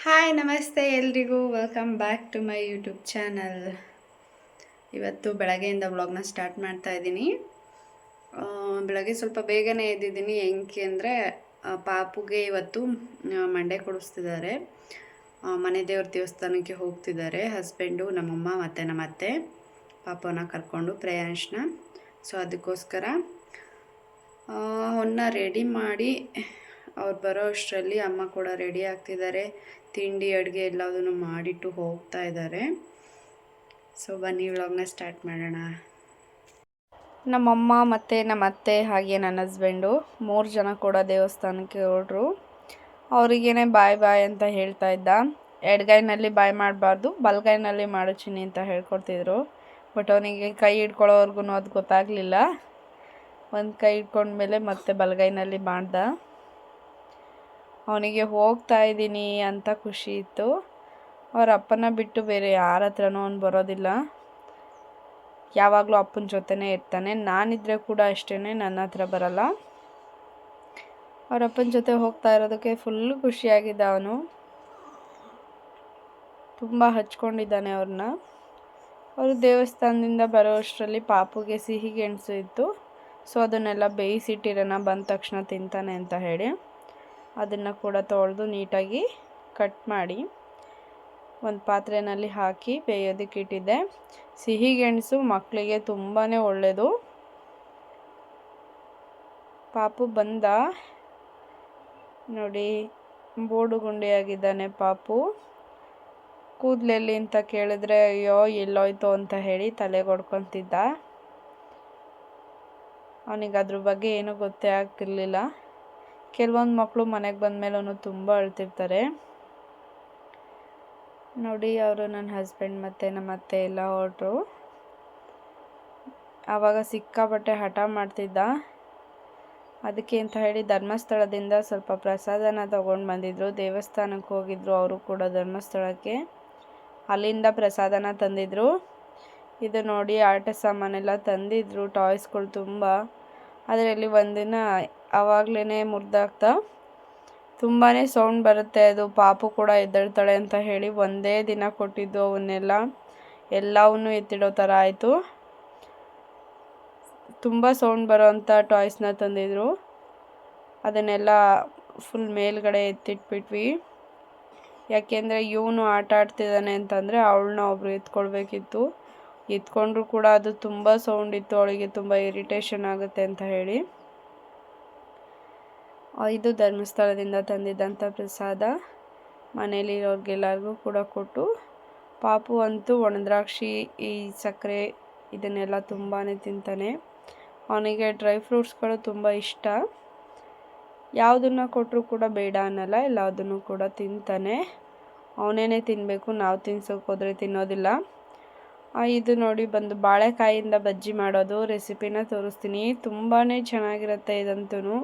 Hi ನಮಸ್ತೆ ಎಲ್ರಿಗೂ welcome back to my YouTube channel. ಇವತ್ತು ಬೆಳಗ್ಗೆಯಿಂದ ವ್ಲಾಗ್ನ ಸ್ಟಾರ್ಟ್ ಮಾಡ್ತಾ ಇದ್ದೀನಿ. ಬೆಳಗ್ಗೆ ಸ್ವಲ್ಪ ಬೇಗನೆ ಎದ್ದಿದ್ದೀನಿ. ಹೆಂಗೆ ಅಂದರೆ ಪಾಪುಗೆ ಇವತ್ತು ಮಂಡೆ ಕೊಡಿಸ್ತಿದ್ದಾರೆ. ಮನೆ ದೇವ್ರ ದೇವಸ್ಥಾನಕ್ಕೆ ಹೋಗ್ತಿದ್ದಾರೆ ಹಸ್ಬೆಂಡು, ನಮ್ಮಮ್ಮ ಮತ್ತು ನಮ್ಮ ಅತ್ತೆ ಪಾಪನ ಕರ್ಕೊಂಡು ಪ್ರಯಾಣಿಸ್ನ. ಸೊ ಅದಕ್ಕೋಸ್ಕರ ಅವನ್ನ ರೆಡಿ ಮಾಡಿ ಅವ್ರು ಬರೋ ಅಷ್ಟರಲ್ಲಿ ಅಮ್ಮ ಕೂಡ ರೆಡಿ ಆಗ್ತಿದ್ದಾರೆ. ತಿಂಡಿ ಅಡುಗೆ ಎಲ್ಲದನ್ನು ಮಾಡಿಟ್ಟು ಹೋಗ್ತಾ ಇದ್ದಾರೆ. ಸೊ ಬನ್ನಿ ವ್ಲಾಗ್ನ ಸ್ಟಾರ್ಟ್ ಮಾಡೋಣ. ನಮ್ಮಮ್ಮ ಮತ್ತು ನಮ್ಮ ಅತ್ತೆ ಹಾಗೆ ನನ್ನ ಹಸ್ಬೆಂಡು 3 ಜನ ಕೂಡ ದೇವಸ್ಥಾನಕ್ಕೆ ಹೊರಟ್ರು. ಅವರಿಗೇನೆ ಬಾಯ್ ಬಾಯ್ ಅಂತ ಹೇಳ್ತಾ ಇದ್ದ. ಎಡಗೈನಲ್ಲಿ ಬಾಯ್ ಮಾಡಬಾರ್ದು, ಬಲಗೈನಲ್ಲಿ ಮಾಡು ಚಿನ್ನಿ ಅಂತ ಹೇಳ್ಕೊಡ್ತಿದ್ರು. ಬಟ್ ಅವನಿಗೆ ಕೈ ಹಿಡ್ಕೊಳ್ಳೋವರೆಗೂ ಅದು ಗೊತ್ತಾಗಲಿಲ್ಲ. ಒಂದು ಕೈ ಹಿಡ್ಕೊಂಡ್ಮೇಲೆ ಮತ್ತೆ ಬಲಗೈನಲ್ಲಿ ಮಾಡ್ದ. ಅವನಿಗೆ ಹೋಗ್ತಾ ಇದ್ದೀನಿ ಅಂತ ಖುಷಿ ಇತ್ತು. ಅವ್ರ ಅಪ್ಪನ ಬಿಟ್ಟು ಬೇರೆ ಯಾರ ಹತ್ರನೂ ಅವ್ನು ಬರೋದಿಲ್ಲ. ಯಾವಾಗಲೂ ಅಪ್ಪನ ಜೊತೆನೇ ಇರ್ತಾನೆ. ನಾನಿದ್ರೆ ಕೂಡ ಅಷ್ಟೇ, ನನ್ನ ಹತ್ರ ಬರಲ್ಲ. ಅವ್ರ ಅಪ್ಪನ ಜೊತೆ ಹೋಗ್ತಾ ಇರೋದಕ್ಕೆ ಫುಲ್ ಖುಷಿಯಾಗಿದ್ದ. ಅವನು ತುಂಬ ಹಚ್ಕೊಂಡಿದ್ದಾನೆ ಅವ್ರನ್ನ. ಅವರು ದೇವಸ್ಥಾನದಿಂದ ಬರೋ ಅಷ್ಟರಲ್ಲಿ ಪಾಪುಗೆ ಸಿಹಿ ಗೆಣಸು ಇತ್ತು. ಸೊ ಅದನ್ನೆಲ್ಲ ಬೇಯಿಸಿಟ್ಟಿರೋಣ, ಬಂದ ತಕ್ಷಣ ತಿಂತಾನೆ ಅಂತ ಹೇಳಿ ಅದನ್ನು ಕೂಡ ತೊಳೆದು ನೀಟಾಗಿ ಕಟ್ ಮಾಡಿ ಒಂದು ಪಾತ್ರೆಯಲ್ಲಿ ಹಾಕಿ ಬೇಯೋದಕ್ಕೆ ಇಟ್ಟಿದ್ದೆ. ಸಿಹಿ ಗೆಣಸು ಮಕ್ಕಳಿಗೆ ತುಂಬಾ ಒಳ್ಳೆಯದು. ಪಾಪು ಬಂದ ನೋಡಿ, ಬೋಡು ಗುಂಡಿಯಾಗಿದ್ದಾನೆ ಪಾಪು. ಕೂದಲೆಲ್ಲಿ ಅಂತ ಕೇಳಿದ್ರೆ ಅಯ್ಯೋ ಎಲ್ಲೋಯ್ತು ಅಂತ ಹೇಳಿ ತಲೆಗೆ ಹೊಡ್ಕೊತಿದ್ದ. ಅವನಿಗೆ ಅದ್ರ ಬಗ್ಗೆ ಏನೂ ಗೊತ್ತೇ ಆಗ್ತಿರ್ಲಿಲ್ಲ. ಕೆಲವೊಂದು ಮಕ್ಕಳು ಮನೆಗೆ ಬಂದಮೇಲೆ ತುಂಬ ಅಳ್ತಿರ್ತಾರೆ ನೋಡಿ. ಅವರು ನನ್ನ ಹಸ್ಬೆಂಡ್ ಮತ್ತು ನಮ್ಮ ಅತ್ತೆ ಎಲ್ಲ ಹೊರಟರು. ಆವಾಗ ಸಿಕ್ಕಾಪಟ್ಟೆ ಹಠ ಮಾಡ್ತಿದ್ದ. ಅದಕ್ಕೆ ಅಂತ ಹೇಳಿ ಧರ್ಮಸ್ಥಳದಿಂದ ಸ್ವಲ್ಪ ಪ್ರಸಾದನ ತೊಗೊಂಡು ಬಂದಿದ್ದರು. ದೇವಸ್ಥಾನಕ್ಕೆ ಹೋಗಿದ್ರು ಅವರು ಕೂಡ ಧರ್ಮಸ್ಥಳಕ್ಕೆ. ಅಲ್ಲಿಂದ ಪ್ರಸಾದನ ತಂದಿದ್ರು. ಇದು ನೋಡಿ ಆಟ ಸಾಮಾನೆಲ್ಲ ತಂದಿದ್ರು, ಟಾಯ್ಸ್ಗಳು ತುಂಬ. ಅದರಲ್ಲಿ ಒಂದಿನ ಆವಾಗಲೇ ಮುರಿದಾಗ್ತಾ ತುಂಬಾ ಸೌಂಡ್ ಬರುತ್ತೆ. ಅದು ಪಾಪು ಕೂಡ ಎದ್ದೇಳ್ತಾಳೆ ಅಂತ ಹೇಳಿ ಒಂದೇ ದಿನ ಕೊಟ್ಟಿದ್ದು. ಎಲ್ಲವನ್ನೂ ಎತ್ತಿಡೋ ಥರ ಆಯಿತು. ತುಂಬ ಸೌಂಡ್ ಬರೋವಂಥ ಟಾಯ್ಸ್ನ ತಂದಿದ್ರು. ಅದನ್ನೆಲ್ಲ ಫುಲ್ ಮೇಲ್ಗಡೆ ಎತ್ತಿಟ್ಬಿಟ್ವಿ. ಯಾಕೆಂದರೆ ಇವನು ಆಟ ಆಡ್ತಿದ್ದಾನೆ ಅಂತಂದರೆ ಅವಳನ್ನ ಒಬ್ಬರು ಎತ್ಕೊಳ್ಬೇಕಿತ್ತು. ಎತ್ಕೊಂಡ್ರು ಕೂಡ ಅದು ತುಂಬ ಸೌಂಡ್ ಇತ್ತು. ಅವಳಿಗೆ ತುಂಬ ಇರಿಟೇಷನ್ ಆಗುತ್ತೆ ಅಂತ ಹೇಳಿ ಇದು ಧರ್ಮಸ್ಥಳದಿಂದ ತಂದಿದ್ದಂಥ ಪ್ರಸಾದ ಮನೇಲಿರೋರಿಗೆಲ್ಲರಿಗೂ ಕೂಡ ಕೊಟ್ಟು, ಪಾಪು ಅಂತೂ ಒಣದ್ರಾಕ್ಷಿ, ಈ ಸಕ್ಕರೆ ಇದನ್ನೆಲ್ಲ ತುಂಬಾ ತಿಂತಾನೆ. ಅವನಿಗೆ ಡ್ರೈ ಫ್ರೂಟ್ಸ್ಗಳು ತುಂಬ ಇಷ್ಟ. ಯಾವುದನ್ನು ಕೊಟ್ಟರು ಕೂಡ ಬೇಡ ಅನ್ನಲ್ಲ, ಎಲ್ಲದನ್ನು ಕೂಡ ತಿಂತಾನೆ. ಅವನೇನೆ ತಿನ್ನಬೇಕು, ನಾವು ತಿನ್ಸೋಕೆ ಹೋದರೆ ತಿನ್ನೋದಿಲ್ಲ. ಇದು ನೋಡಿ ಬಂದು ಬಾಳೆಕಾಯಿಂದ ಬಜ್ಜಿ ಮಾಡೋದು ರೆಸಿಪಿನ ತೋರಿಸ್ತೀನಿ. ತುಂಬಾ ಚೆನ್ನಾಗಿರುತ್ತೆ ಇದಂತೂ.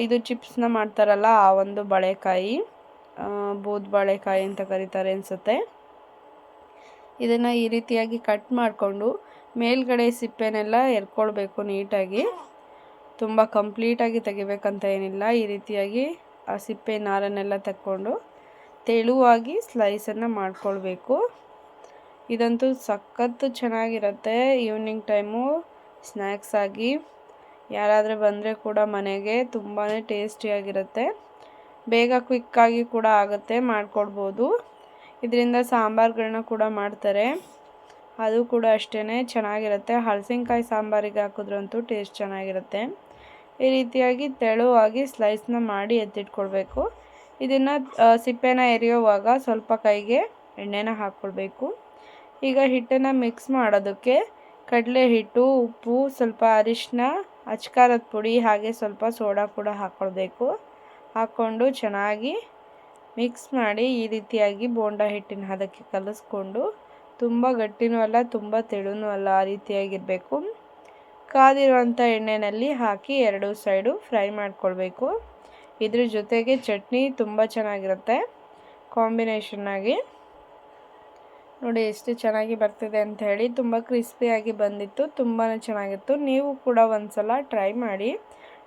ಇದು ಚಿಪ್ಸ್ನ ಮಾಡ್ತಾರಲ್ಲ, ಆ ಒಂದು ಬಾಳೆಕಾಯಿ, ಬೂದ್ ಬಾಳೆಕಾಯಿ ಅಂತ ಕರೀತಾರೆ ಅನಿಸುತ್ತೆ. ಇದನ್ನು ಈ ರೀತಿಯಾಗಿ ಕಟ್ ಮಾಡಿಕೊಂಡು ಮೇಲ್ಗಡೆ ಸಿಪ್ಪೆನೆಲ್ಲ ಎರ್ಕೊಳ್ಬೇಕು ನೀಟಾಗಿ. ತುಂಬ ಕಂಪ್ಲೀಟಾಗಿ ತೆಗಿಬೇಕಂತ ಏನಿಲ್ಲ. ಈ ರೀತಿಯಾಗಿ ಆ ಸಿಪ್ಪೆ ನಾರನ್ನೆಲ್ಲ ತಕ್ಕೊಂಡು ತೆಳುವಾಗಿ ಸ್ಲೈಸನ್ನು ಮಾಡ್ಕೊಳ್ಬೇಕು. ಇದಂತೂ ಸಖತ್ತು ಚೆನ್ನಾಗಿರುತ್ತೆ. ಈವ್ನಿಂಗ್ ಟೈಮು ಸ್ನ್ಯಾಕ್ಸ್ ಆಗಿ ಯಾರಾದರೂ ಬಂದರೆ ಕೂಡ ಮನೆಗೆ ತುಂಬಾ ಟೇಸ್ಟಿಯಾಗಿರುತ್ತೆ. ಬೇಗ ಕ್ವಿಕ್ಕಾಗಿ ಕೂಡ ಆಗುತ್ತೆ, ಮಾಡಿಕೊಡ್ಬೋದು. ಇದರಿಂದ ಸಾಂಬಾರುಗಳನ್ನ ಕೂಡ ಮಾಡ್ತಾರೆ, ಅದು ಕೂಡ ಅಷ್ಟೇ ಚೆನ್ನಾಗಿರುತ್ತೆ. ಹಲಸಿನಕಾಯಿ ಸಾಂಬಾರಿಗೆ ಹಾಕಿದ್ರಂತೂ ಟೇಸ್ಟ್ ಚೆನ್ನಾಗಿರುತ್ತೆ. ಈ ರೀತಿಯಾಗಿ ತೆಳುವಾಗಿ ಸ್ಲೈಸ್ನ ಮಾಡಿ ಎತ್ತಿಟ್ಕೊಳ್ಬೇಕು. ಇದನ್ನು ಸಿಪ್ಪೆನ ಎರಿಯುವಾಗ ಸ್ವಲ್ಪ ಕೈಗೆ ಎಣ್ಣೆನ ಹಾಕ್ಕೊಳ್ಬೇಕು. ಈಗ ಹಿಟ್ಟನ್ನು ಮಿಕ್ಸ್ ಮಾಡೋದಕ್ಕೆ ಕಡಲೆ ಹಿಟ್ಟು, ಉಪ್ಪು, ಸ್ವಲ್ಪ ಅರಿಶಿನ, ಅಚ್ಕಾರದ ಪುಡಿ, ಹಾಗೆ ಸ್ವಲ್ಪ ಸೋಡಾ ಕೂಡ ಹಾಕ್ಕೊಳ್ಬೇಕು. ಹಾಕ್ಕೊಂಡು ಚೆನ್ನಾಗಿ ಮಿಕ್ಸ್ ಮಾಡಿ ಈ ರೀತಿಯಾಗಿ ಬೋಂಡ ಹಿಟ್ಟಿನ ಹದಕ್ಕೆ ಕಲಿಸ್ಕೊಂಡು, ತುಂಬ ಗಟ್ಟಿನೂ ಅಲ್ಲ ತುಂಬ ತೆಳುನೂ ಅಲ್ಲ, ಆ ರೀತಿಯಾಗಿರಬೇಕು. ಕಾದಿರುವಂಥ ಎಣ್ಣೆಯಲ್ಲಿ ಹಾಕಿ 2 ಸೈಡು ಫ್ರೈ ಮಾಡ್ಕೊಳ್ಬೇಕು. ಇದ್ರ ಜೊತೆಗೆ ಚಟ್ನಿ ತುಂಬ ಚೆನ್ನಾಗಿರುತ್ತೆ ಕಾಂಬಿನೇಷನ್ನಾಗಿ. ನೋಡಿ ಎಷ್ಟು ಚೆನ್ನಾಗಿ ಬರ್ತಿದೆ ಅಂತ ಹೇಳಿ. ತುಂಬ ಕ್ರಿಸ್ಪಿಯಾಗಿ ಬಂದಿತ್ತು, ತುಂಬಾ ಚೆನ್ನಾಗಿತ್ತು. ನೀವು ಕೂಡ ಒಂದು ಸಲ ಟ್ರೈ ಮಾಡಿ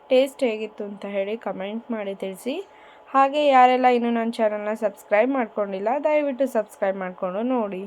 ಟೇಸ್ಟ್ ಹೇಗಿತ್ತು ಅಂತ ಹೇಳಿ ಕಮೆಂಟ್ ಮಾಡಿ ತಿಳಿಸಿ. ಹಾಗೆ ಯಾರೆಲ್ಲ ಇನ್ನೂ ನನ್ನ ಚಾನಲ್ನ ಸಬ್ಸ್ಕ್ರೈಬ್ ಮಾಡ್ಕೊಂಡಿಲ್ಲ ದಯವಿಟ್ಟು ಸಬ್ಸ್ಕ್ರೈಬ್ ಮಾಡಿಕೊಂಡು ನೋಡಿ.